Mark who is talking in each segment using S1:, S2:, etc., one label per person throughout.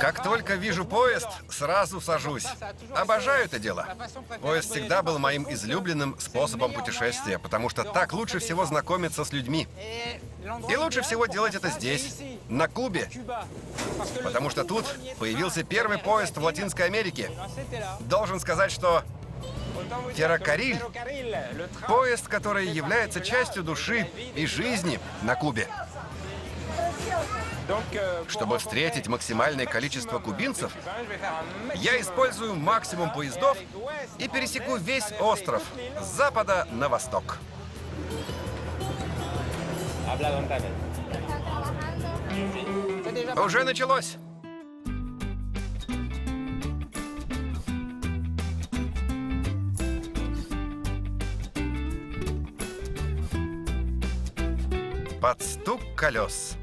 S1: Как только вижу поезд, сразу сажусь. Обожаю это дело. Поезд всегда был моим излюбленным способом путешествия, потому что так лучше всего знакомиться с людьми. И лучше всего делать это здесь, на Кубе. Потому что тут появился первый поезд в Латинской Америке. Должен сказать, что Феррокарриль – поезд, который является частью души и жизни на Кубе. Чтобы встретить максимальное количество кубинцев, я использую максимум поездов и пересеку весь остров с запада на восток. Уже началось. Под стук колес.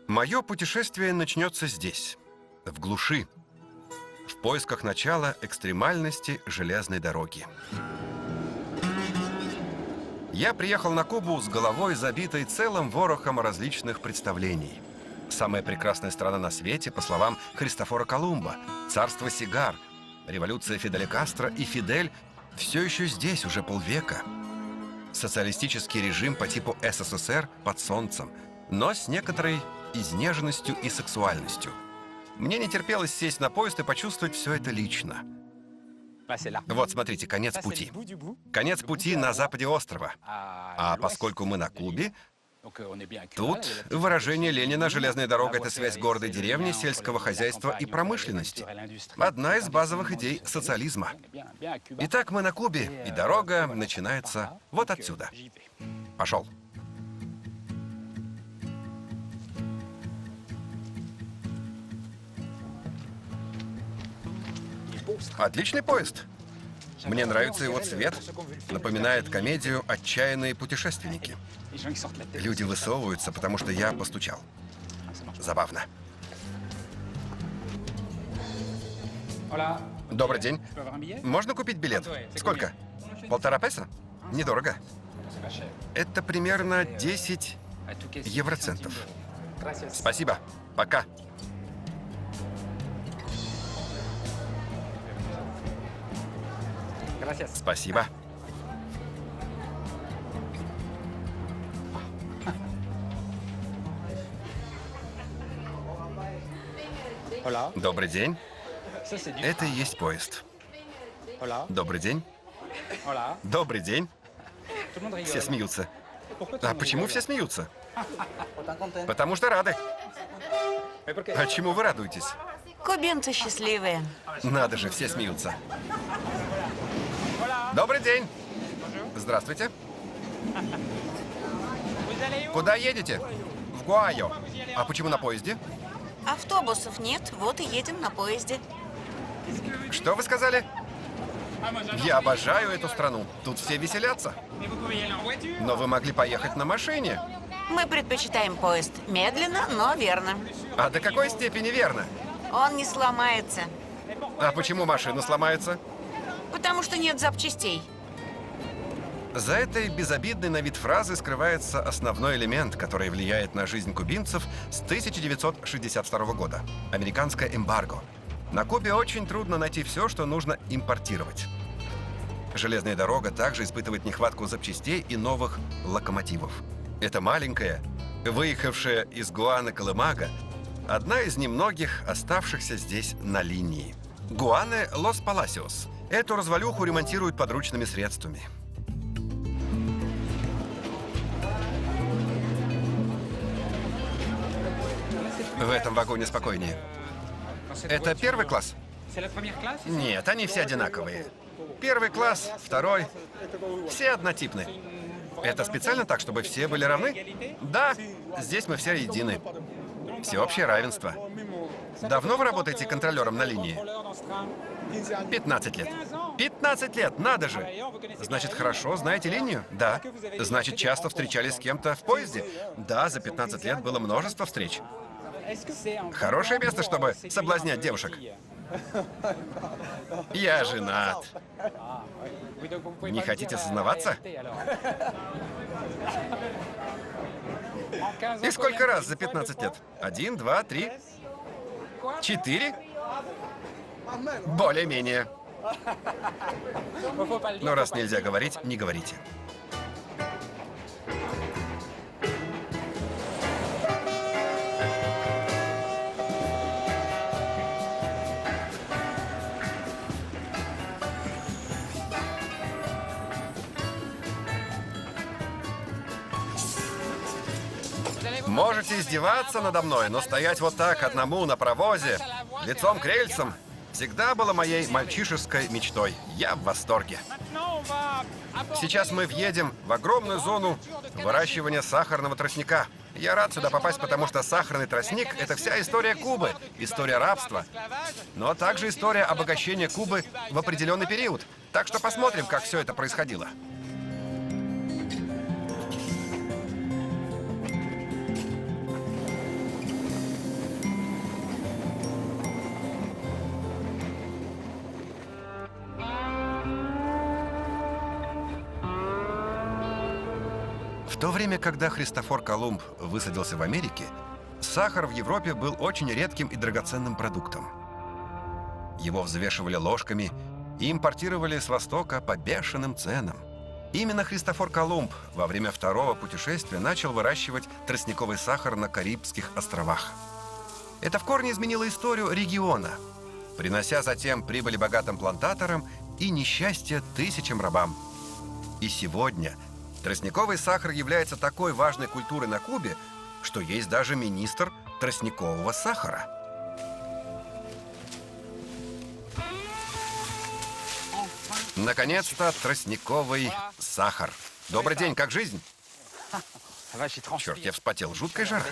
S1: Мое путешествие начнется здесь, в глуши, в поисках начала экстремальности железной дороги. Я приехал на Кубу с головой, забитой целым ворохом различных представлений. Самая прекрасная страна на свете, по словам Христофора Колумба, царство сигар, революция Фиделя Кастро и Фидель все еще здесь уже полвека. Социалистический режим по типу СССР под солнцем, но с некоторой изнеженностью и сексуальностью. Мне не терпелось сесть на поезд и почувствовать все это лично. Вот, смотрите, конец пути. Конец пути на западе острова. А поскольку мы на Кубе, тут выражение Ленина «Железная дорога» — это связь города и деревни, сельского хозяйства и промышленности. Одна из базовых идей социализма. Итак, мы на Кубе, и дорога начинается вот отсюда. Пошел. Отличный поезд. Мне нравится его цвет. Напоминает комедию «Отчаянные путешественники». Люди высовываются, потому что я постучал. Забавно. Добрый день. Можно купить билет? Сколько? 1,5 песо? Недорого. Это примерно 10 евроцентов. Спасибо. Пока. Спасибо. Добрый день. Это и есть поезд. Добрый день. Добрый день. Все смеются. А почему все смеются? Потому что рады. А чему вы радуетесь?
S2: Кубинцы счастливые.
S1: Надо же, все смеются. Добрый день. Здравствуйте. Куда едете? В Гуайо. А почему на поезде?
S2: Автобусов нет, вот и едем на поезде.
S1: Что вы сказали? Я обожаю эту страну. Тут все веселятся. Но вы могли поехать на машине.
S2: Мы предпочитаем поезд. Медленно, но верно.
S1: А до какой степени верно?
S2: Он не сломается.
S1: А почему машина сломается?
S2: Потому что нет запчастей.
S1: За этой безобидной на вид фразой скрывается основной элемент, который влияет на жизнь кубинцев с 1962 года – американское эмбарго. На Кубе очень трудно найти все, что нужно импортировать. Железная дорога также испытывает нехватку запчастей и новых локомотивов. Это маленькая, выехавшая из Гуаны-Колымага, одна из немногих оставшихся здесь на линии. Гуане-Лос-Паласиос. Эту развалюху ремонтируют подручными средствами. В этом вагоне спокойнее. Это первый класс? Нет, они все одинаковые. Первый класс, второй. Все однотипны. Это специально так, чтобы все были равны? Да, здесь мы все едины. Всеобщее равенство. Давно вы работаете контролером на линии? 15 лет. 15 лет, надо же! Значит, хорошо знаете линию? Да. Значит, часто встречались с кем-то в поезде? Да, за 15 лет было множество встреч. Хорошее место, чтобы соблазнять девушек. Я женат. Не хотите сознаваться? И сколько раз за 15 лет? 1, 2, 3, 4? Более-менее. Но раз нельзя говорить, не говорите. Можете издеваться надо мной, но стоять вот так одному на паровозе, лицом к рельсам, всегда было моей мальчишеской мечтой. Я в восторге. Сейчас мы въедем в огромную зону выращивания сахарного тростника. Я рад сюда попасть, потому что сахарный тростник – это вся история Кубы, история рабства, но также история обогащения Кубы в определенный период. Так что посмотрим, как все это происходило. В то время, когда Христофор Колумб высадился в Америке, сахар в Европе был очень редким и драгоценным продуктом. Его взвешивали ложками и импортировали с Востока по бешеным ценам. Именно Христофор Колумб во время второго путешествия начал выращивать тростниковый сахар на Карибских островах. Это в корне изменило историю региона, принося затем прибыль богатым плантаторам и несчастье тысячам рабам. И сегодня тростниковый сахар является такой важной культурой на Кубе, что есть даже министр тростникового сахара. Наконец-то тростниковый сахар. Добрый день, как жизнь? Черт, я вспотел. Жуткая жара.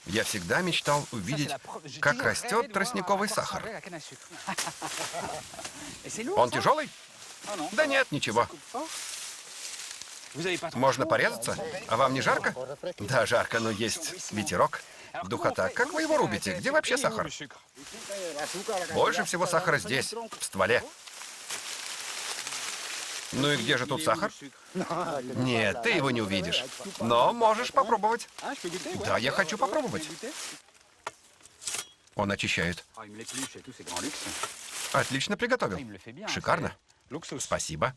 S1: Я всегда мечтал увидеть, как растет тростниковый сахар. Он тяжелый? Да нет, ничего. Можно порезаться? А вам не жарко? Да, жарко, но есть ветерок. Духота. Как вы его рубите? Где вообще сахар? Больше всего сахара здесь, в стволе. Ну и где же тут сахар? Нет, ты его не увидишь. Но можешь попробовать. Да, я хочу попробовать. Он очищает. Отлично приготовил. Шикарно. Спасибо.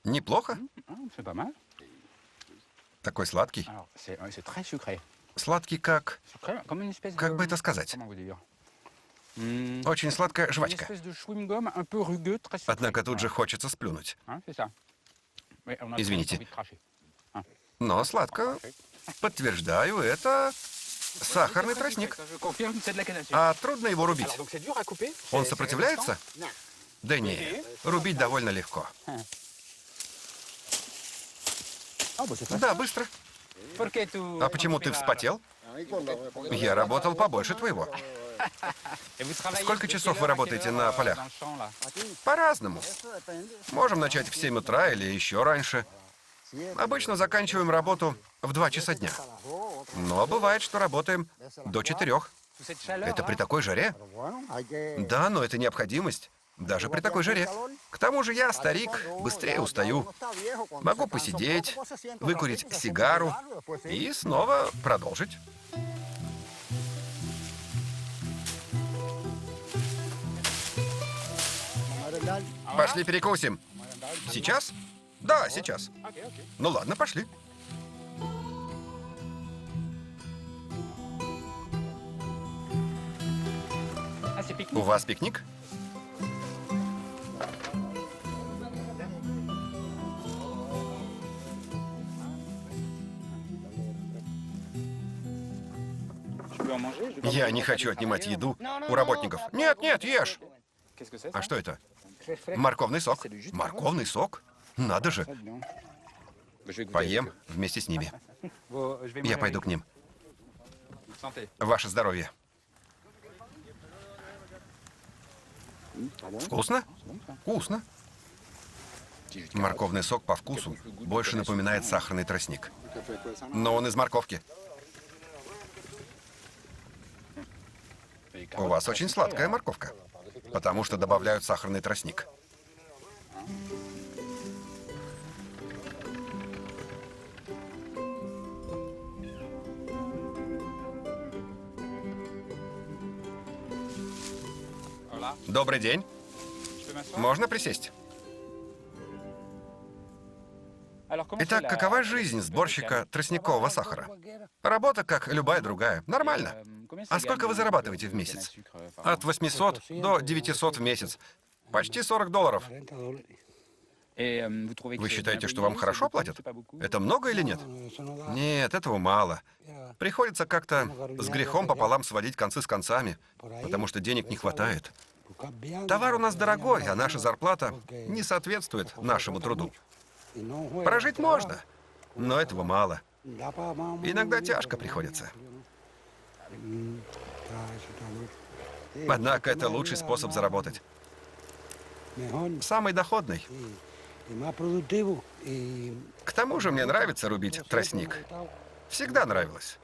S1: Неплохо. Такой сладкий. Сладкий как... Как бы это сказать? Очень сладкая жвачка. Однако тут же хочется сплюнуть. Извините. Но сладко. Подтверждаю, это сахарный тростник. А трудно его рубить? Он сопротивляется? Да не, рубить довольно легко. Да, быстро. А почему ты вспотел? Я работал побольше твоего. Сколько часов вы работаете на полях? По-разному. Можем начать в 7 утра или еще раньше. Обычно заканчиваем работу в 2 часа дня. Но бывает, что работаем до 4. Это при такой жаре? Да, но это необходимость. Даже при такой жаре. К тому же я, старик, быстрее устаю. Могу посидеть, выкурить сигару и снова продолжить. Пошли перекусим. Сейчас? Да, сейчас. Ну ладно, пошли. У вас пикник? Я не хочу отнимать еду у работников. Нет, нет, ешь. А что это? Морковный сок. Морковный сок? Надо же. Поем вместе с ними. Я пойду к ним. Ваше здоровье. Вкусно? Вкусно. Морковный сок по вкусу больше напоминает сахарный тростник. Но он из морковки. У вас очень сладкая морковка, потому что добавляют сахарный тростник. Добрый день. Можно присесть? Итак, какова жизнь сборщика тростникового сахара? Работа, как любая другая. Нормально. А сколько вы зарабатываете в месяц? От 800 до 900 в месяц. Почти $40. Вы считаете, что вам хорошо платят? Это много или нет? Нет, этого мало. Приходится как-то с грехом пополам сводить концы с концами, потому что денег не хватает. Товар у нас дорогой, а наша зарплата не соответствует нашему труду. Прожить можно, но этого мало. Иногда тяжко приходится. Однако это лучший способ заработать. Самый доходный. К тому же мне нравится рубить тростник. Всегда нравилось.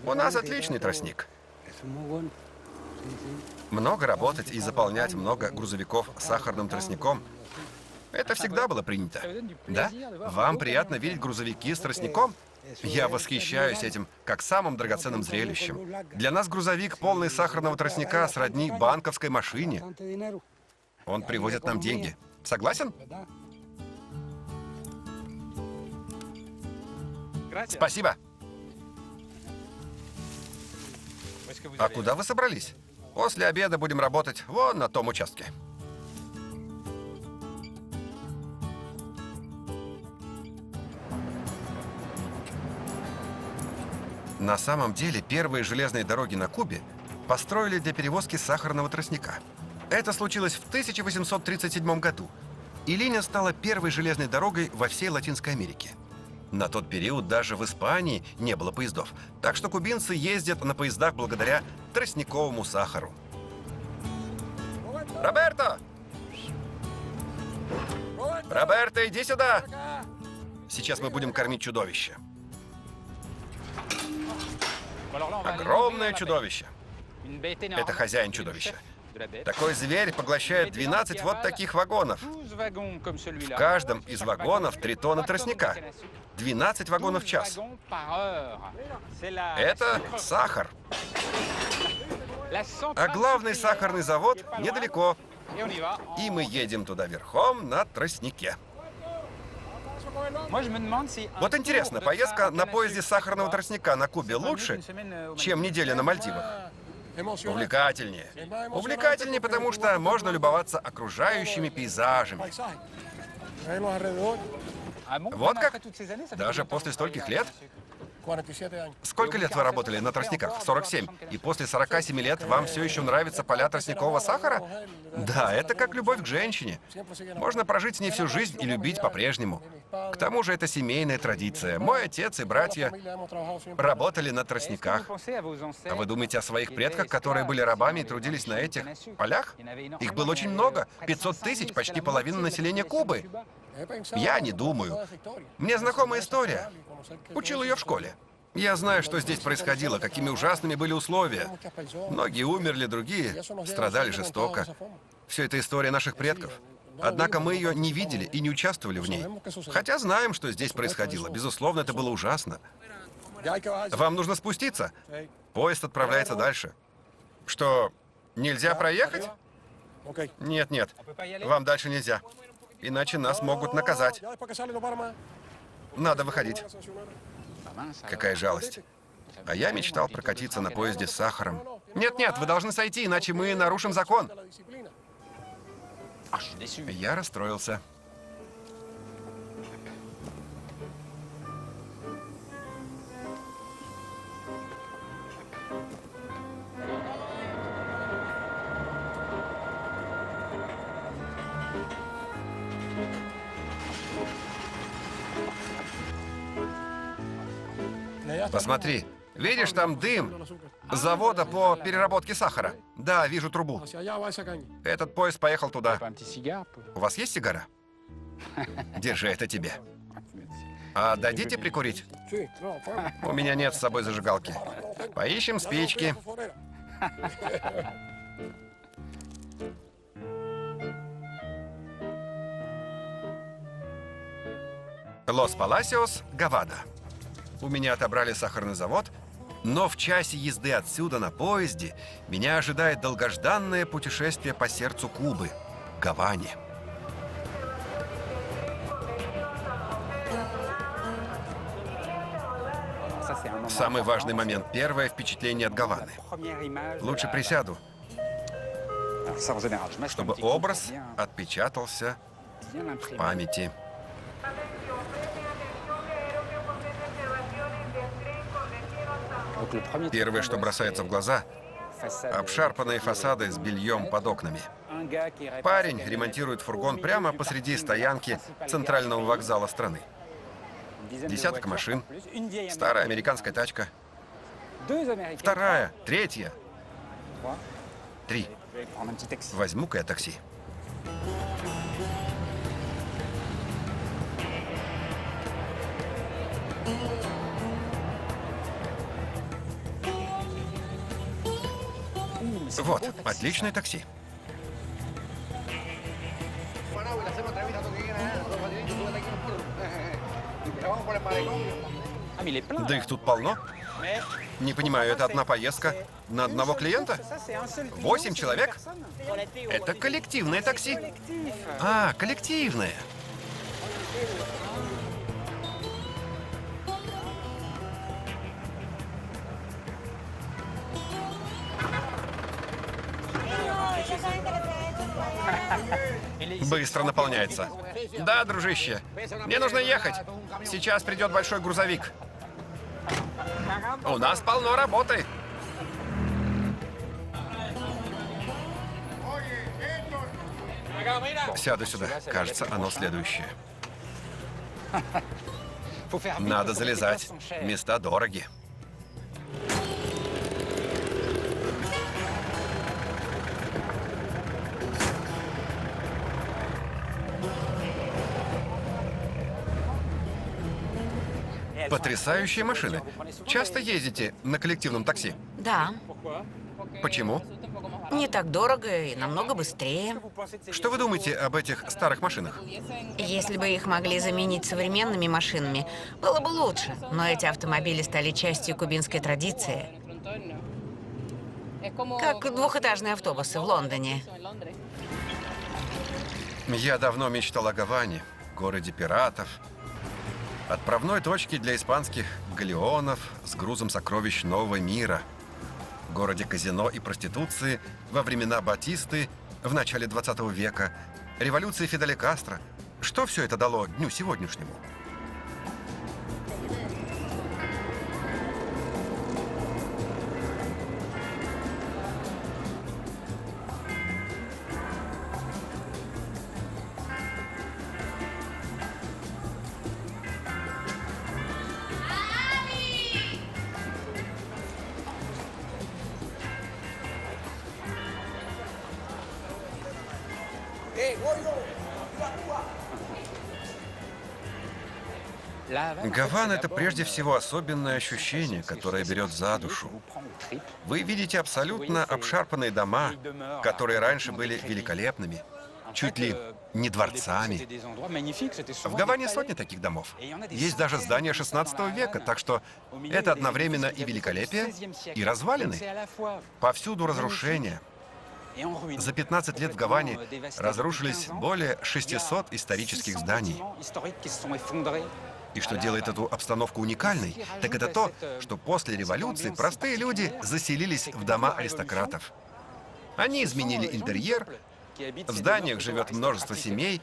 S1: У нас отличный тростник. Много работать и заполнять много грузовиков сахарным тростником — это всегда было принято. Да? Вам приятно видеть грузовики с тростником? Я восхищаюсь этим как самым драгоценным зрелищем. Для нас грузовик, полный сахарного тростника, сродни банковской машине. Он привозит нам деньги. Согласен? Спасибо. А куда вы собрались? После обеда будем работать вон на том участке. На самом деле, первые железные дороги на Кубе построили для перевозки сахарного тростника. Это случилось в 1837 году, и линия стала первой железной дорогой во всей Латинской Америке. На тот период даже в Испании не было поездов, так что кубинцы ездят на поездах благодаря тростниковому сахару. Роберто! Роберто, иди сюда! Сейчас мы будем кормить чудовище. Огромное чудовище. Это хозяин чудовища. Такой зверь поглощает 12 вот таких вагонов. В каждом из вагонов 3 тонны тростника. 12 вагонов в час. Это сахар. А главный сахарный завод недалеко. И мы едем туда верхом на тростнике. Вот интересно, поездка на поезде сахарного тростника на Кубе лучше, чем неделя на Мальдивах? Увлекательнее. Увлекательнее, потому что можно любоваться окружающими пейзажами. Вот как? Даже после стольких лет? Сколько лет вы работали на тростниках? 47. И после 47 лет вам все еще нравятся поля тростникового сахара? Да, это как любовь к женщине. Можно прожить с ней всю жизнь и любить по-прежнему. К тому же это семейная традиция. Мой отец и братья работали на тростниках. А вы думаете о своих предках, которые были рабами и трудились на этих полях? Их было очень много. 500 тысяч, почти половина населения Кубы. Я не думаю. Мне знакома история. Учил ее в школе. Я знаю, что здесь происходило, какими ужасными были условия. Многие умерли, другие страдали жестоко. Все это история наших предков. Однако мы ее не видели и не участвовали в ней. Хотя знаем, что здесь происходило. Безусловно, это было ужасно. Вам нужно спуститься. Поезд отправляется дальше. Что, нельзя проехать? Нет, нет. Вам дальше нельзя. Иначе нас могут наказать. Надо выходить. Какая жалость. А я мечтал прокатиться на поезде с сахаром. Нет-нет, вы должны сойти, иначе мы нарушим закон. Я расстроился. Посмотри. Видишь, там дым завода по переработке сахара. Да, вижу трубу. Этот поезд поехал туда. У вас есть сигара? Держи это тебе. А дадите прикурить? У меня нет с собой зажигалки. Поищем спички. Лос-Паласиос, Гавана. У меня отобрали сахарный завод, но в часе езды отсюда на поезде меня ожидает долгожданное путешествие по сердцу Кубы – Гаване. Самый важный момент – первое впечатление от Гаваны. Лучше присяду, чтобы образ отпечатался в памяти. Первое, что бросается в глаза – обшарпанные фасады с бельем под окнами. Парень ремонтирует фургон прямо посреди стоянки центрального вокзала страны. Десяток машин, старая американская тачка, вторая, третья, 3. Возьму-ка я такси. Вот, отличное такси. Да их тут полно. Не понимаю, это одна поездка на одного клиента? 8 человек? Это коллективное такси. А, коллективное. Быстро наполняется. Да, дружище, мне нужно ехать. Сейчас придет большой грузовик. У нас полно работы. Сяду сюда. Кажется, оно следующее. Надо залезать. Места дороги. Потрясающие машины. Часто ездите на коллективном такси?
S2: Да,
S1: Почему?
S2: не так дорого и намного быстрее.
S1: Что вы думаете об этих старых машинах?
S2: Если бы их могли заменить современными машинами, было бы лучше. Но эти автомобили стали частью кубинской традиции. Как двухэтажные автобусы в Лондоне.
S1: Я давно мечтал о Гаване, городе пиратов, отправной точке для испанских галеонов с грузом сокровищ нового мира, городе казино и проституции во времена Батисты в начале 20 века, революции Фиделя Кастро. Что все это дало дню сегодняшнему? Гавана – это прежде всего особенное ощущение, которое берет за душу. Вы видите абсолютно обшарпанные дома, которые раньше были великолепными, чуть ли не дворцами. В Гаване сотни таких домов. Есть даже здания 16 века, так что это одновременно и великолепие, и развалины. Повсюду разрушения. За 15 лет в Гаване разрушились более 600 исторических зданий. И что делает эту обстановку уникальной, так это то, что после революции простые люди заселились в дома аристократов. Они изменили интерьер, в зданиях живет множество семей,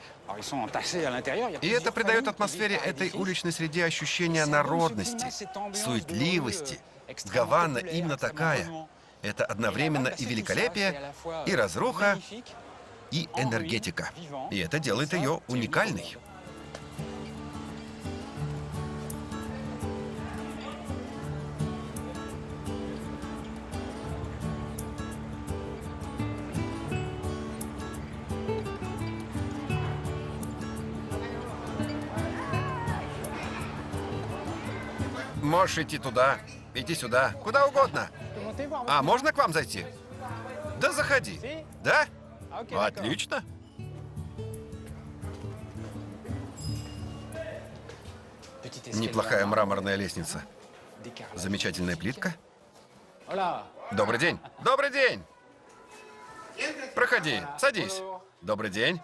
S1: и это придает атмосфере этой уличной среде ощущение народности, суетливости. Гавана именно такая. Это одновременно и великолепие, и разруха, и энергетика. И это делает ее уникальной. Можешь идти туда, иди сюда, куда угодно. А можно к вам зайти? Да заходи. Да? Отлично. Неплохая мраморная лестница. Замечательная плитка. Добрый день. Добрый день. Проходи, садись. Добрый день.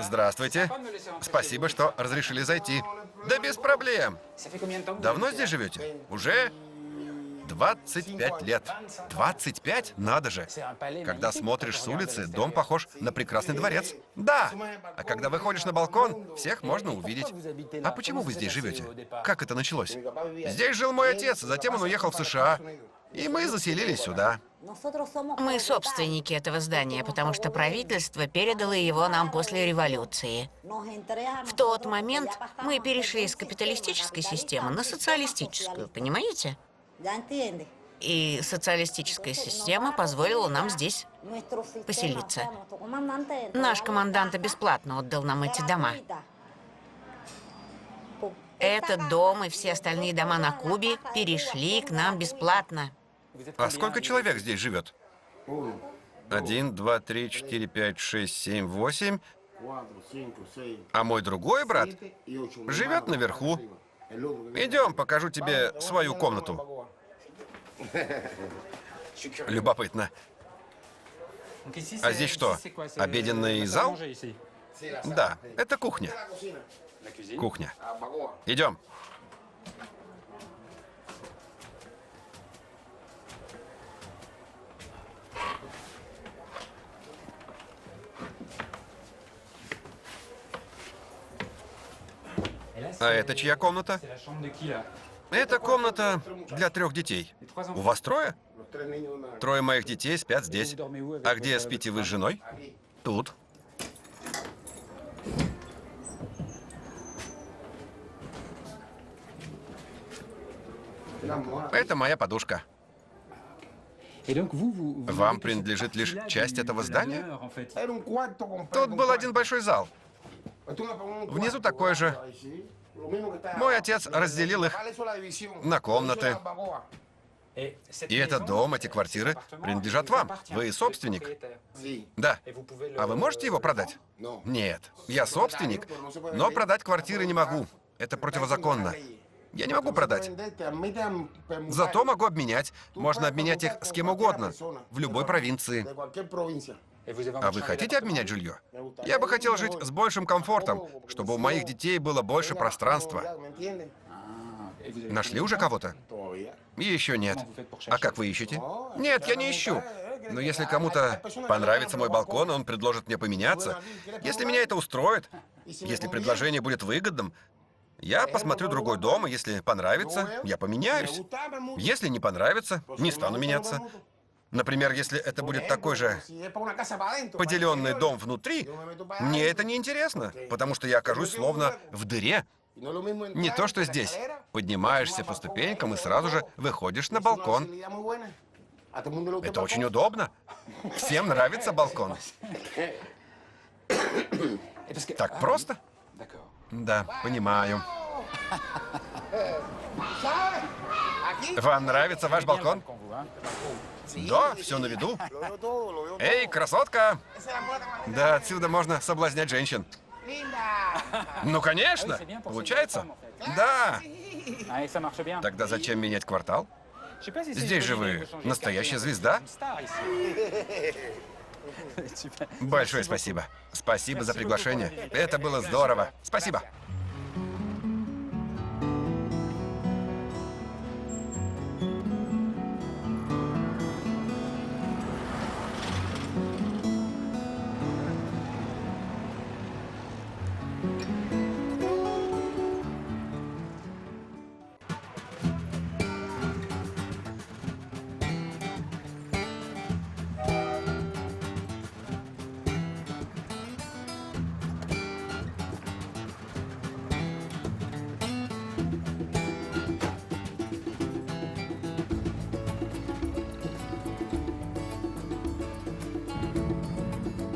S1: Здравствуйте. Спасибо, что разрешили зайти. Да без проблем. Давно здесь живете? Уже 25 лет. 25? Надо же. Когда смотришь с улицы, дом похож на прекрасный дворец. Да. А когда выходишь на балкон, всех можно увидеть. А почему вы здесь живете? Как это началось? Здесь жил мой отец, затем он уехал в США. И мы заселились сюда.
S2: Мы собственники этого здания, потому что правительство передало его нам после революции. В тот момент мы перешли с капиталистической системы на социалистическую, понимаете? И социалистическая система позволила нам здесь поселиться. Наш командант бесплатно отдал нам эти дома. Этот дом и все остальные дома на Кубе перешли к нам бесплатно.
S1: А сколько человек здесь живет? 1, 2, 3, 4, 5, 6, 7, 8. А мой другой брат живет наверху. Идем, покажу тебе свою комнату. Любопытно. А здесь что? Обеденный зал? Да, это кухня. Кухня. Идем. А это чья комната? Это комната для 3 детей. У вас 3? 3 моих детей спят здесь. А где спите вы с женой? Тут. Это моя подушка. Вам принадлежит лишь часть этого здания? Тут был один большой зал. Внизу такой же. Мой отец разделил их на комнаты. И этот дом, эти квартиры принадлежат вам. Вы собственник. Да. А вы можете его продать? Нет. Я собственник, но продать квартиры не могу. Это противозаконно. Я не могу продать. Зато могу обменять. Можно обменять их с кем угодно. В любой провинции. А вы хотите обменять жилье? Я бы хотел жить с большим комфортом, чтобы у моих детей было больше пространства. Нашли уже кого-то? Еще нет. А как вы ищете? Нет, я не ищу. Но если кому-то понравится мой балкон, он предложит мне поменяться. Если меня это устроит, если предложение будет выгодным, я посмотрю другой дом, и если понравится, я поменяюсь. Если не понравится, не стану меняться. Например, если это будет такой же поделенный дом внутри, мне это не интересно, потому что я окажусь словно в дыре. Не то, что здесь. Поднимаешься по ступенькам и сразу же выходишь на балкон. Это очень удобно. Всем нравится балкон. Так просто? Да, понимаю. Вам нравится ваш балкон? Да, все на виду. Эй, красотка! Да, отсюда можно соблазнять женщин. Ну, конечно! Получается? Да! Тогда зачем менять квартал? Здесь же вы настоящая звезда. Большое спасибо. Спасибо за приглашение. Это было здорово. Спасибо.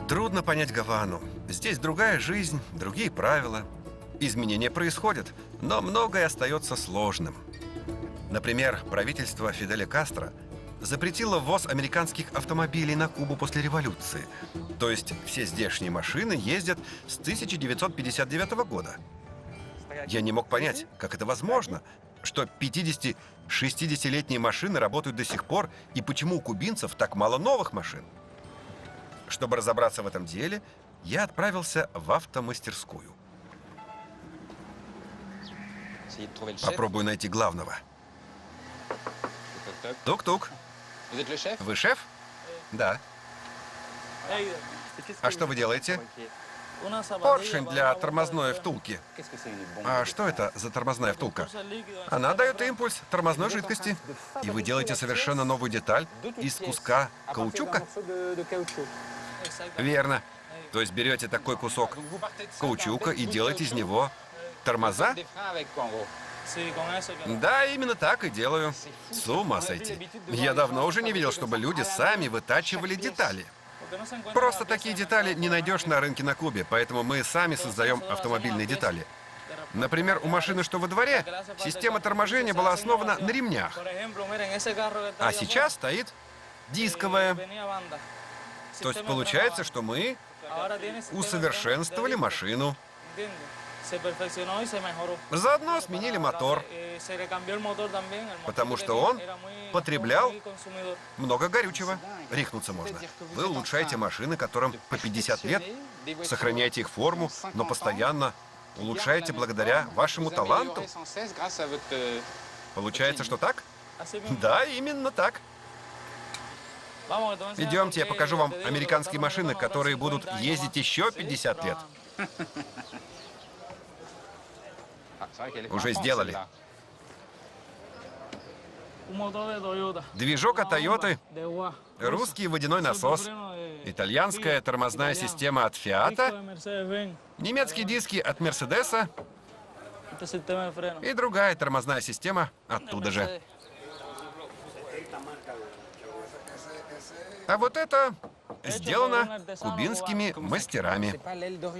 S1: Трудно понять Гавану. Здесь другая жизнь, другие правила. Изменения происходят, но многое остается сложным. Например, правительство Фиделя Кастро запретило ввоз американских автомобилей на Кубу после революции. То есть все здешние машины ездят с 1959 года. Я не мог понять, как это возможно, что 50-60-летние машины работают до сих пор, и почему у кубинцев так мало новых машин. Чтобы разобраться в этом деле, я отправился в автомастерскую. Попробую найти главного. Тук-тук. Вы шеф? Да. А что вы делаете? Поршень для тормозной втулки. А что это за тормозная втулка? Она дает импульс тормозной жидкости. И вы делаете совершенно новую деталь из куска каучука? Верно. То есть берете такой кусок каучука и делаете из него тормоза? Да, именно так и делаю. С ума сойти. Я давно уже не видел, чтобы люди сами вытачивали детали. Просто такие детали не найдешь на рынке на Кубе, поэтому мы сами создаем автомобильные детали. Например, у машины, что во дворе, система торможения была основана на ремнях. А сейчас стоит дисковая. То есть получается, что мы усовершенствовали машину. Заодно сменили мотор, потому что он потреблял много горючего. Рехнуться можно. Вы улучшаете машины, которым по 50 лет, сохраняете их форму, но постоянно улучшаете благодаря вашему таланту. Получается, что так? Да, именно так. Идемте, я покажу вам американские машины, которые будут ездить еще 50 лет. Уже сделали. Движок от Тойоты, русский водяной насос, итальянская тормозная система от Фиата, немецкие диски от Мерседеса и другая тормозная система оттуда же. А вот это сделано кубинскими мастерами.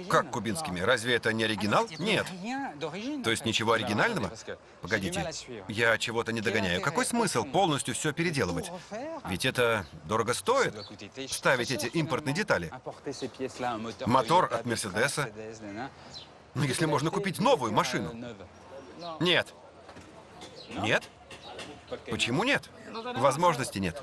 S1: Как кубинскими? Разве это не оригинал? Нет. То есть ничего оригинального? Погодите, я чего-то не догоняю. Какой смысл полностью все переделывать? Ведь это дорого стоит, ставить эти импортные детали. Мотор от Мерседеса. Ну, если можно купить новую машину. Нет. Нет? Почему нет? Возможности нет.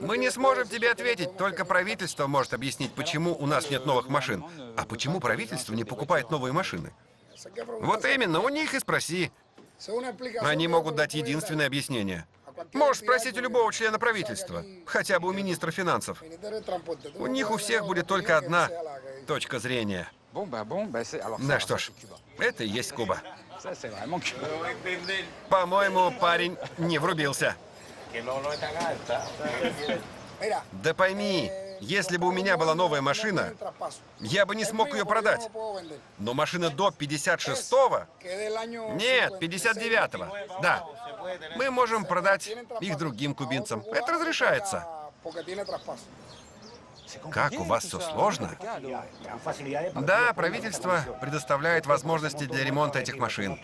S1: Мы не сможем тебе ответить, только правительство может объяснить, почему у нас нет новых машин. А почему правительство не покупает новые машины? Вот именно, у них и спроси. Они могут дать единственное объяснение. Можешь спросить у любого члена правительства, хотя бы у министра финансов. У них у всех будет только одна точка зрения. Да что ж, это и есть Куба. По-моему, парень не врубился. Да пойми, если бы у меня была новая машина, я бы не смог ее продать. Но машина до 56-го? Нет, 59-го. Да. Мы можем продать их другим кубинцам. Это разрешается. Как у вас все сложно? Да, правительство предоставляет возможности для ремонта этих машин.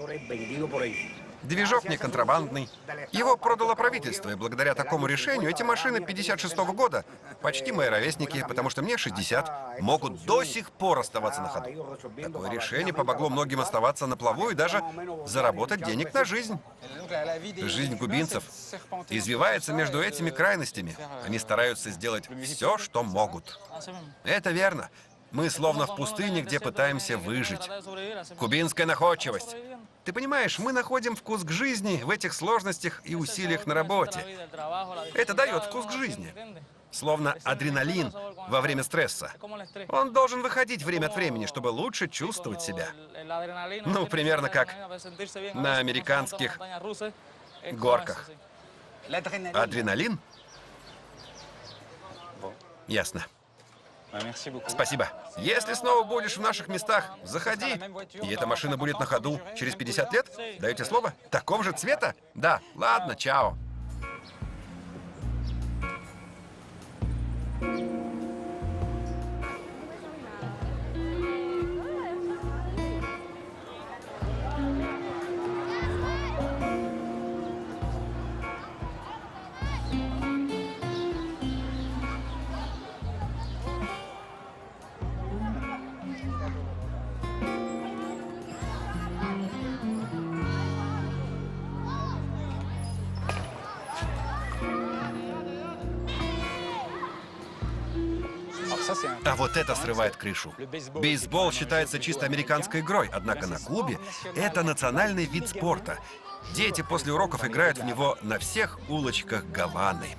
S1: Движок не контрабандный. Его продало правительство, и благодаря такому решению эти машины 56-го года, почти мои ровесники, потому что мне 60, могут до сих пор оставаться на ходу. Такое решение помогло многим оставаться на плаву и даже заработать денег на жизнь. Жизнь кубинцев извивается между этими крайностями. Они стараются сделать все, что могут. Это верно. Мы словно в пустыне, где пытаемся выжить. Кубинская находчивость. Ты понимаешь, мы находим вкус к жизни в этих сложностях и усилиях на работе. Это дает вкус к жизни. Словно адреналин во время стресса. Он должен выходить время от времени, чтобы лучше чувствовать себя. Ну, примерно как на американских горках. Адреналин? Ясно. Спасибо. Если снова будешь в наших местах, заходи. И эта машина будет на ходу через 50 лет? Даете слово? Такого же цвета? Да. Ладно, чао. А вот это срывает крышу. Бейсбол считается чисто американской игрой, однако на Кубе это национальный вид спорта. Дети после уроков играют в него на всех улочках Гаваны.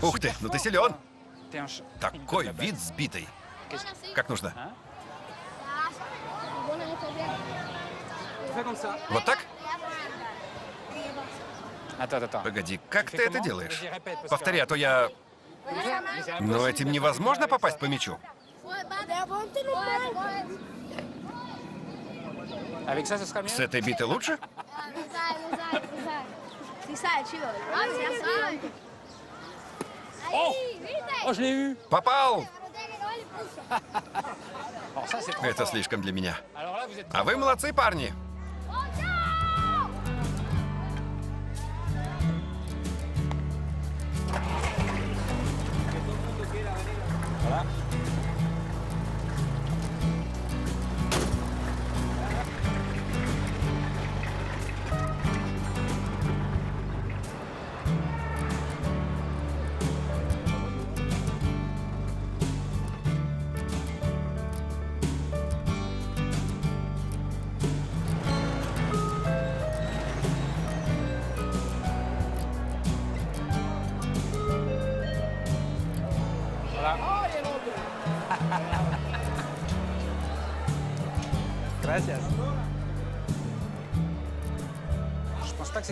S1: Ух ты, ну ты силен! Такой вид сбитый. Как нужно? Вот так? Погоди, как ты это делаешь? Повтори, а то я... Но этим невозможно попасть по мячу. С этой битой лучше? Попал! Это слишком для меня. А вы молодцы, парни!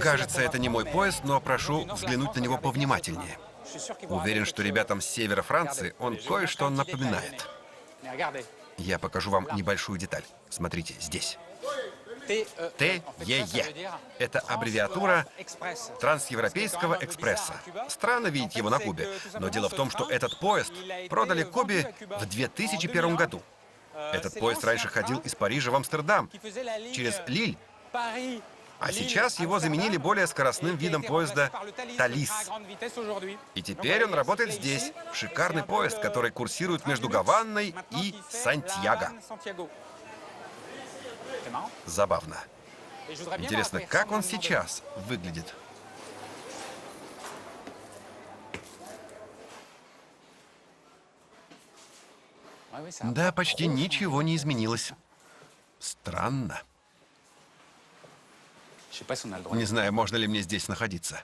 S1: Кажется, это не мой поезд, но прошу взглянуть на него повнимательнее. Уверен, что ребятам с севера Франции он кое-что напоминает. Я покажу вам небольшую деталь. Смотрите, здесь. ТЕЕ. Это аббревиатура Трансевропейского экспресса. Странно видеть его на Кубе, но дело в том, что этот поезд продали Кубе в 2001 году. Этот поезд раньше ходил из Парижа в Амстердам, через Лиль. А сейчас его заменили более скоростным видом поезда «Талис». И теперь он работает здесь. Шикарный поезд, который курсирует между Гаванной и Сантьяго. Забавно. Интересно, как он сейчас выглядит? Да, почти ничего не изменилось. Странно. Не знаю, можно ли мне здесь находиться.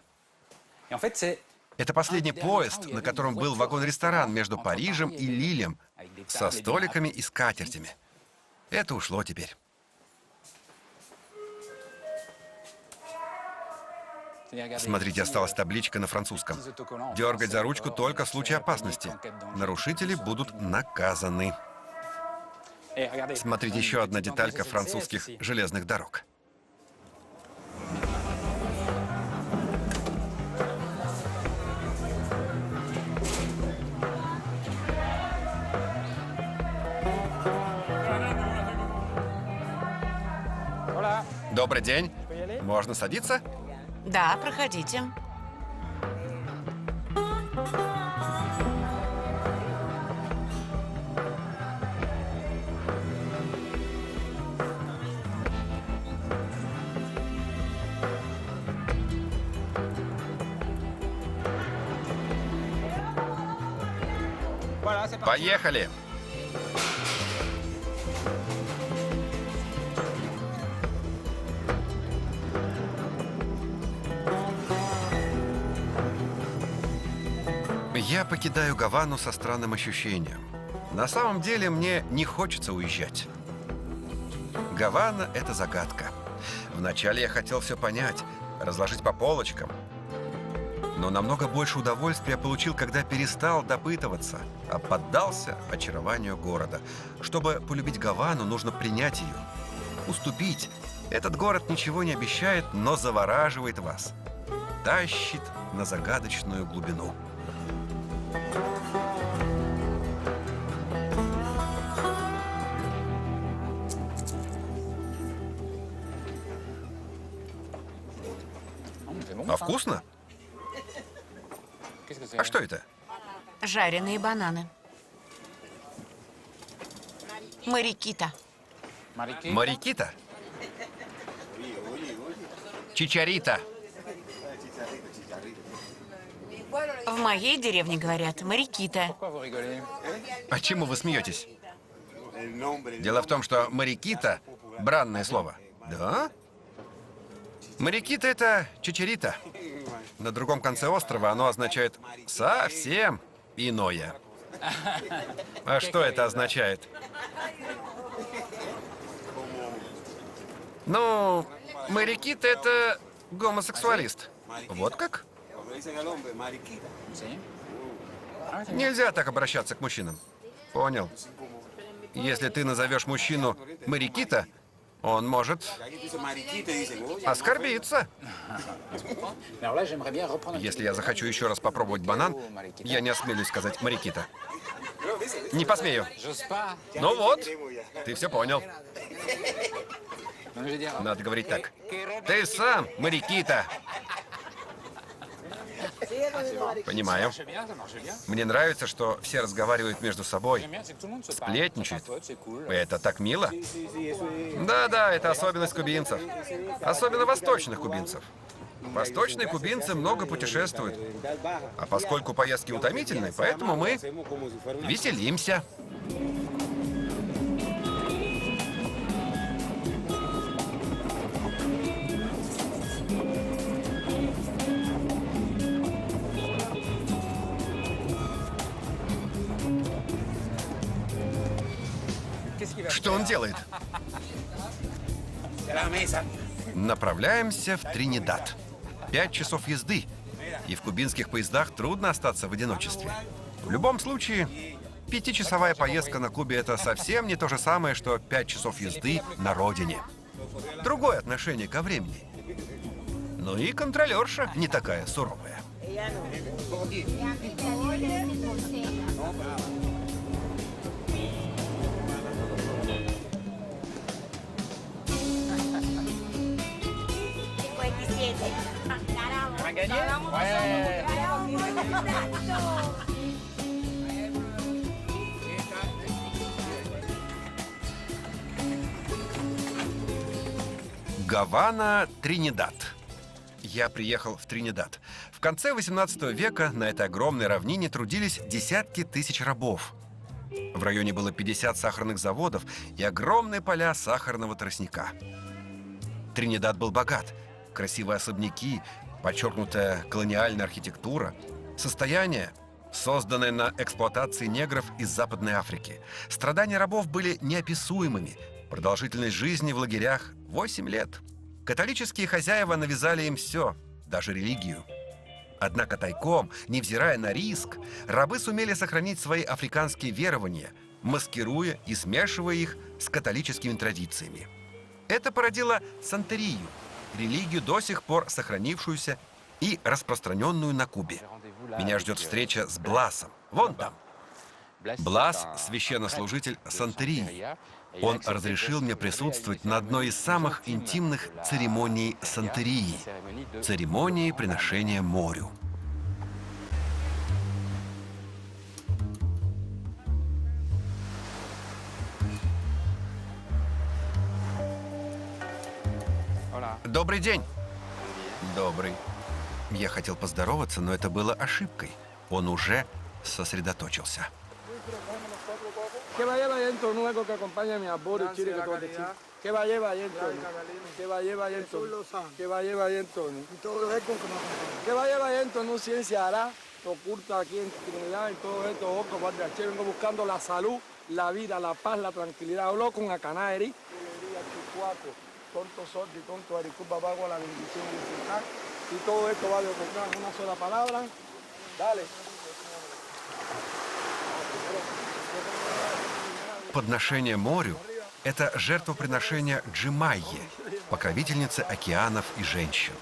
S1: Это последний поезд, на котором был вагон-ресторан между Парижем и Лилем, со столиками и скатертями. Это ушло теперь. Смотрите, осталась табличка на французском. Дергать за ручку только в случае опасности. Нарушители будут наказаны. Смотрите, еще одна деталька французских железных дорог. Добрый день. Можно садиться?
S2: Да, проходите.
S1: Поехали! Я покидаю Гавану со странным ощущением. На самом деле мне не хочется уезжать. Гавана — это загадка. Вначале я хотел все понять, разложить по полочкам. Но намного больше удовольствия получил, когда перестал допытываться, а поддался очарованию города. Чтобы полюбить Гавану, нужно принять ее, уступить. Этот город ничего не обещает, но завораживает вас. Тащит на загадочную глубину. А вкусно? А что это?
S2: Жареные бананы. Марикита.
S1: Марикита? Чичарита.
S2: моей деревне говорят «Марикита».
S1: А чему вы смеетесь? Дело в том, что «марикита» — бранное слово. Да? «Марикита» — это чичерита. На другом конце острова оно означает совсем иное. А что это означает? Ну, «марикита» — это гомосексуалист. Вот как? Нельзя так обращаться к мужчинам. Понял. Если ты назовешь мужчину «марикита», он может оскорбиться. Если я захочу еще раз попробовать банан, я не осмелюсь сказать «марикита». Не посмею. Ну вот, ты все понял. Надо говорить так. Ты сам «марикита». Понимаю. Мне нравится, что все разговаривают между собой, сплетничают. Это так мило. Да-да, это особенность кубинцев. Особенно восточных кубинцев. Восточные кубинцы много путешествуют. А поскольку поездки утомительны, поэтому мы веселимся. Что он делает? Направляемся в Тринидад. 5 часов езды. И в кубинских поездах трудно остаться в одиночестве. В любом случае, 5-часовая поездка на Кубе — это совсем не то же самое, что 5 часов езды на родине. Другое отношение ко времени. Ну и контролерша не такая суровая. Гавана, Тринидад. Я приехал в Тринидад. В конце 18 века на этой огромной равнине трудились десятки тысяч рабов. В районе было 50 сахарных заводов и огромные поля сахарного тростника. Тринидад был богат. Красивые особняки, подчеркнутая колониальная архитектура, состояние, созданное на эксплуатации негров из Западной Африки. Страдания рабов были неописуемыми. Продолжительность жизни в лагерях — 8 лет. Католические хозяева навязали им все, даже религию. Однако тайком, невзирая на риск, рабы сумели сохранить свои африканские верования, маскируя и смешивая их с католическими традициями. Это породило сантерию, религию, до сих пор сохранившуюся и распространенную на Кубе. Меня ждет встреча с Бласом. Вон там. Блас – священнослужитель сантерии. Он разрешил мне присутствовать на одной из самых интимных церемоний сантерии – церемонии приношения морю. Добрый день. Добрый. Я хотел поздороваться, но это было ошибкой. Он уже сосредоточился.
S3: ¿Qué va a llevar dentro? No algo que acompaña a mi abuelo y chile que todo decir. ¿Qué va a llevar dentro? ¿Qué va a llevar dentro? ¿Qué va a llevar dentro? ¿Qué va a llevar dentro? No ciencia hará oculta aquí en Trinidad en todo esto ojo guardiachero vengo buscando la salud, la vida, la paz, la tranquilidad. Hablo con Acanari, Chicuaco, tonto sordo y tonto Aricú, Babago, la bendición de Jesús. Y todo esto va de ocurrir en una sola palabra. Dale.
S1: Подношение морю – это жертвоприношение Джимайи, покровительницы океанов и женщин.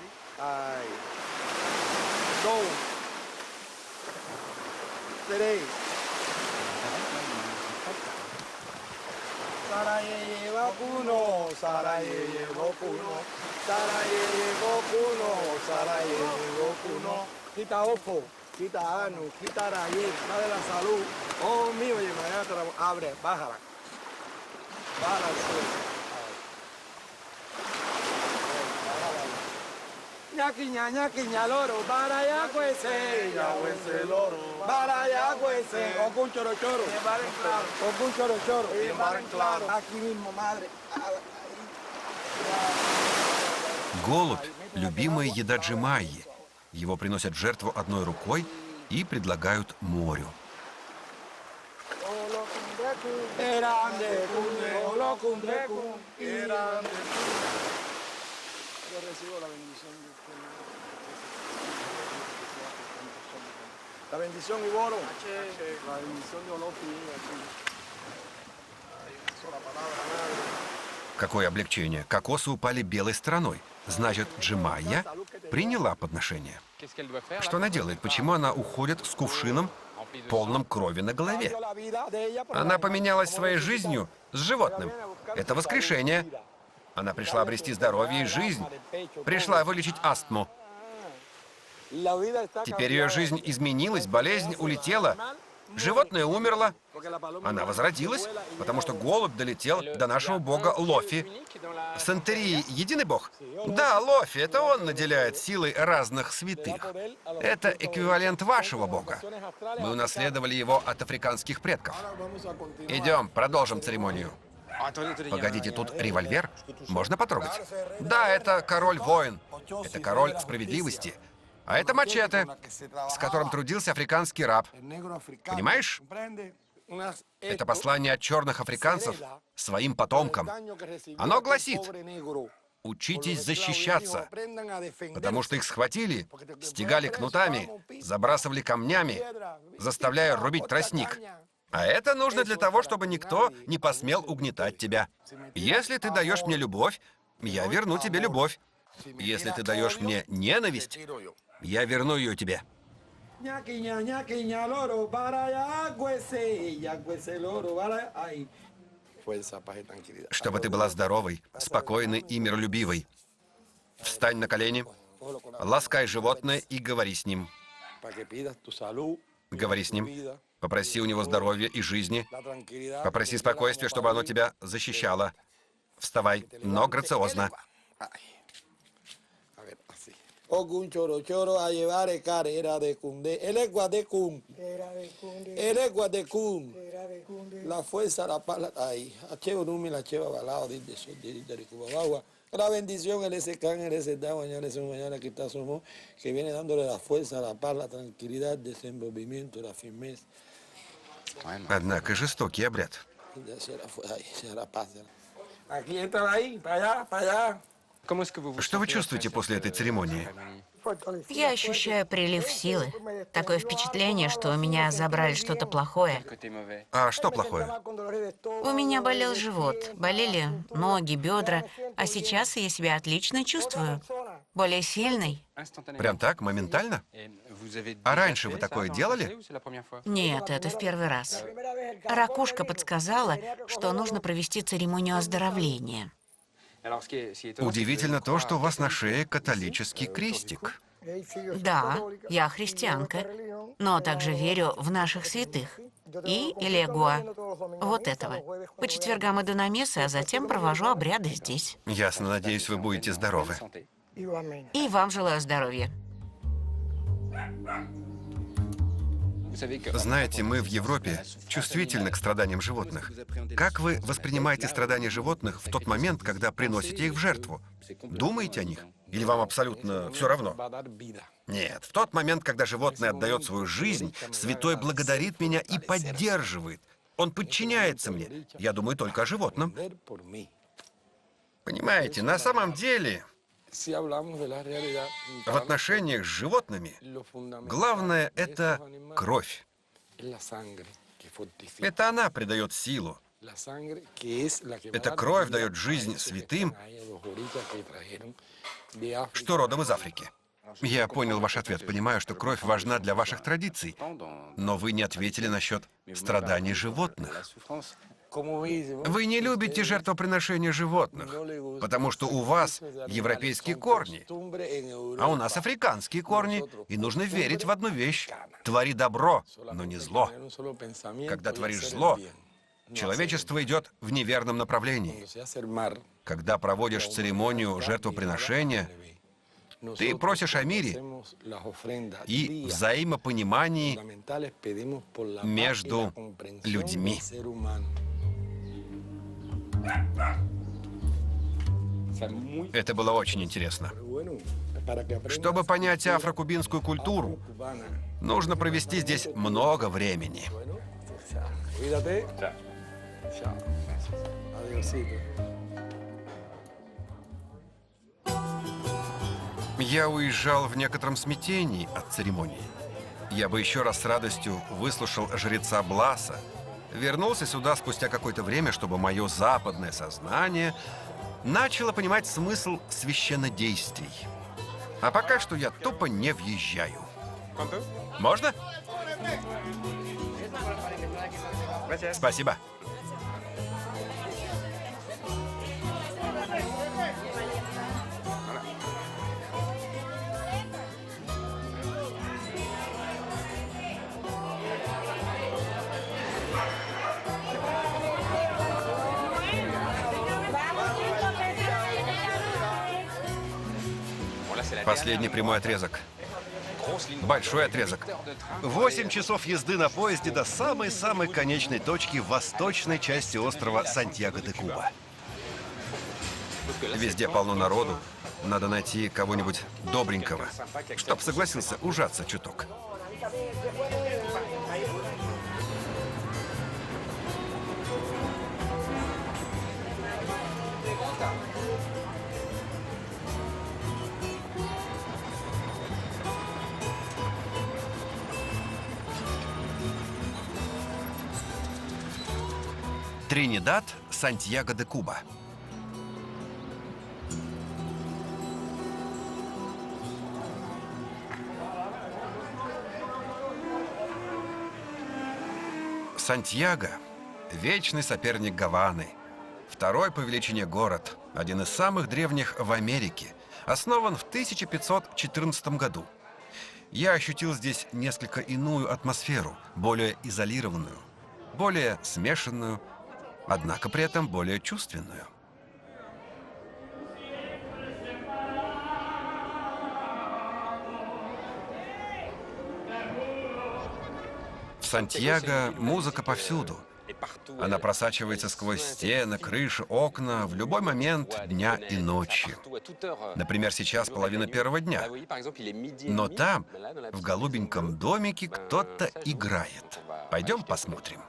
S3: Quita ano, quita raíz, de la salud. Oh, mío, y mañana te la abre, bájala. Bájala al suelo. Ñaquiña, ñaquiña, loro, para allá, cuece, ya cuece, loro, para allá, cuece, o con choro, choro, o con choro, choro, aquí mismo, madre.
S1: Голубь – любимая еда Джемайи. Его приносят в жертву одной рукой и предлагают морю.
S3: La bendición y boro. La bendición de Olofi.
S1: Какое облегчение. Кокосы упали белой стороной. Значит, Джемайя приняла подношение. Что она делает? Почему она уходит с кувшином, полным крови на голове? Она поменялась своей жизнью с животным. Это воскрешение. Она пришла обрести здоровье и жизнь. Пришла вылечить астму. Теперь ее жизнь изменилась, болезнь улетела. Животное умерло. Она возродилась, потому что голубь долетел до нашего бога Лофи. Сантерии единый бог? Да, Лофи, это он наделяет силой разных святых. Это эквивалент вашего бога. Мы унаследовали его от африканских предков. Идем, продолжим церемонию. Погодите, тут револьвер? Можно потрогать? Да, это король-воин. Это король справедливости. А это мачете, с которым трудился африканский раб. Понимаешь? Это послание от черных африканцев своим потомкам. Оно гласит: учитесь защищаться, потому что их схватили, стегали кнутами, забрасывали камнями, заставляя рубить тростник. А это нужно для того, чтобы никто не посмел угнетать тебя. Если ты даешь мне любовь, я верну тебе любовь. Если ты даешь мне ненависть, я верну ее тебе. Чтобы ты была здоровой, спокойной и миролюбивой. Встань на колени, ласкай животное и говори с ним. Говори с ним. Попроси у него здоровья и жизни. Попроси спокойствия, чтобы оно тебя защищало. Вставай, но грациозно.
S3: Ogun choro choro a llevar carrera de cunde. El egua de cun. El egua de cun. La fuerza, la pala. Ay, a cheo numi la cheva balao de eso de Cubagua. La bendición, el ese can, el ese da mañana que está somos, que viene dándole la fuerza, la paz, la tranquilidad, desenvolvimiento, la firmeza.
S1: Однако жестокий обряд.
S3: Aquí entra ahí, para allá, para allá.
S1: Что вы чувствуете после этой церемонии?
S2: Я ощущаю прилив силы. Такое впечатление, что у меня забрали что-то плохое.
S1: А что плохое?
S2: У меня болел живот, болели ноги, бедра, а сейчас я себя отлично чувствую. Более сильный.
S1: Прям так, моментально? А раньше вы такое делали?
S2: Нет, это в первый раз. Ракушка подсказала, что нужно провести церемонию оздоровления.
S1: Удивительно то, что у вас на шее католический крестик.
S2: Да, я христианка, но также верю в наших святых. И Элегуа, вот этого. По четвергам иду на мессы, а затем провожу обряды здесь.
S1: Ясно, надеюсь, вы будете здоровы.
S2: И вам желаю здоровья.
S1: Знаете, мы в Европе чувствительны к страданиям животных. Как вы воспринимаете страдания животных в тот момент, когда приносите их в жертву? Думаете о них? Или вам абсолютно все равно? Нет, в тот момент, когда животное отдает свою жизнь, святой благодарит меня и поддерживает. Он подчиняется мне. Я думаю только о животном. Понимаете, на самом деле, в отношениях с животными главное — это кровь. Это она придает силу. Эта кровь дает жизнь святым, что родом из Африки. Я понял ваш ответ. Понимаю, что кровь важна для ваших традиций. Но вы не ответили насчет страданий животных. Вы не любите жертвоприношения животных, потому что у вас европейские корни, а у нас африканские корни, и нужно верить в одну вещь. Твори добро, но не зло. Когда творишь зло, человечество идет в неверном направлении. Когда проводишь церемонию жертвоприношения, Ты просишь о мире и взаимопонимании между людьми. Это было очень интересно. Чтобы понять афро-кубинскую культуру, нужно провести здесь много времени. Я уезжал в некотором смятении от церемонии. Я бы еще раз с радостью выслушал жреца Бласа, вернулся сюда спустя какое-то время, чтобы мое западное сознание начало понимать смысл священнодействий. А пока что я тупо не въезжаю. Можно? Спасибо. Последний прямой отрезок. Большой отрезок. 8 часов езды на поезде до самой-самой конечной точки в восточной части острова Сантьяго-де-Куба. Везде полно народу. Надо найти кого-нибудь добренького, чтоб согласился ужаться чуток. Тринидад, Сантьяго-де-Куба. Сантьяго – вечный соперник Гаваны. Второй по величине город, один из самых древних в Америке, основан в 1514 году. Я ощутил здесь несколько иную атмосферу, более изолированную, более смешанную, однако при этом более чувственную. В Сантьяго музыка повсюду. Она просачивается сквозь стены, крыши, окна в любой момент дня и ночи. Например, сейчас половина первого дня. Но там, в голубеньком домике, кто-то играет. Пойдем посмотрим.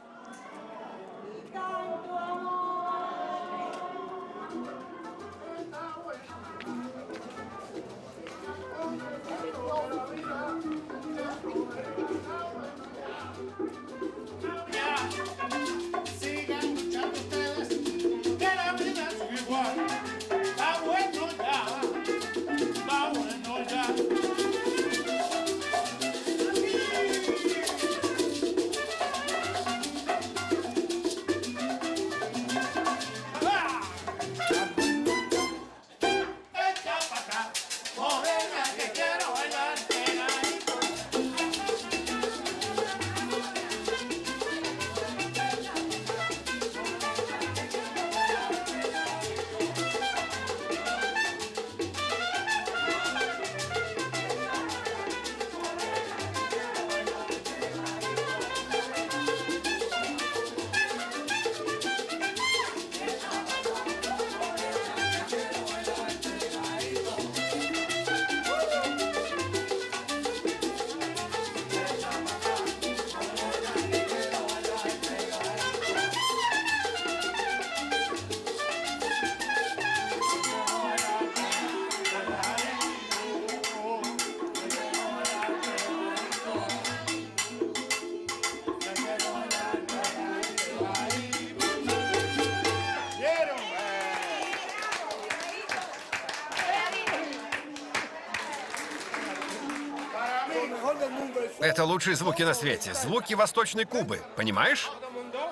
S1: Это лучшие звуки на свете. Звуки Восточной Кубы. Понимаешь?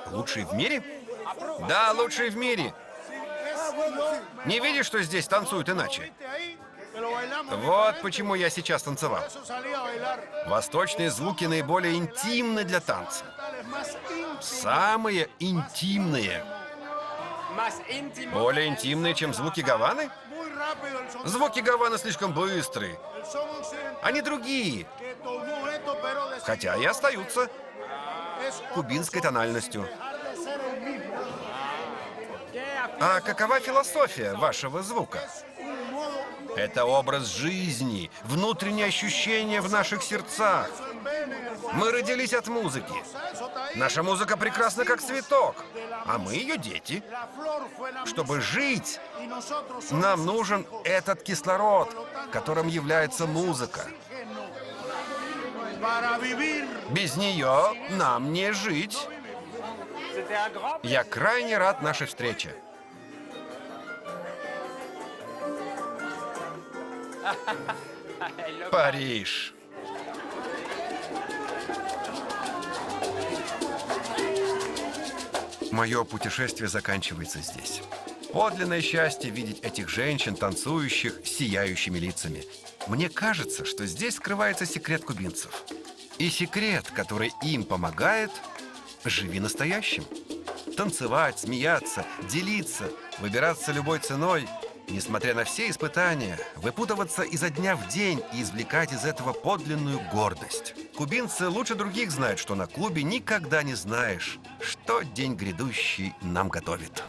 S1: Лучшие в мире? Да, лучшие в мире. Не видишь, что здесь танцуют иначе? Вот почему я сейчас танцевал. Восточные звуки наиболее интимны для танца. Самые интимные. Более интимные, чем звуки Гаваны? Звуки Гаваны слишком быстрые. Они другие, хотя и остаются кубинской тональностью. А какова философия вашего звука? Это образ жизни, внутренние ощущения в наших сердцах. Мы родились от музыки. Наша музыка прекрасна, как цветок, а мы ее дети. Чтобы жить, нам нужен этот кислород, которым является музыка. Без нее нам не жить. Я крайне рад нашей встрече. Париж. Мое путешествие заканчивается здесь. Подлинное счастье видеть этих женщин, танцующих, сияющими лицами. Мне кажется, что здесь скрывается секрет кубинцев. И секрет, который им помогает, живи настоящим. Танцевать, смеяться, делиться, выбираться любой ценой, несмотря на все испытания, выпутываться изо дня в день и извлекать из этого подлинную гордость. Кубинцы лучше других знают, что на Кубе никогда не знаешь, что день грядущий нам готовит.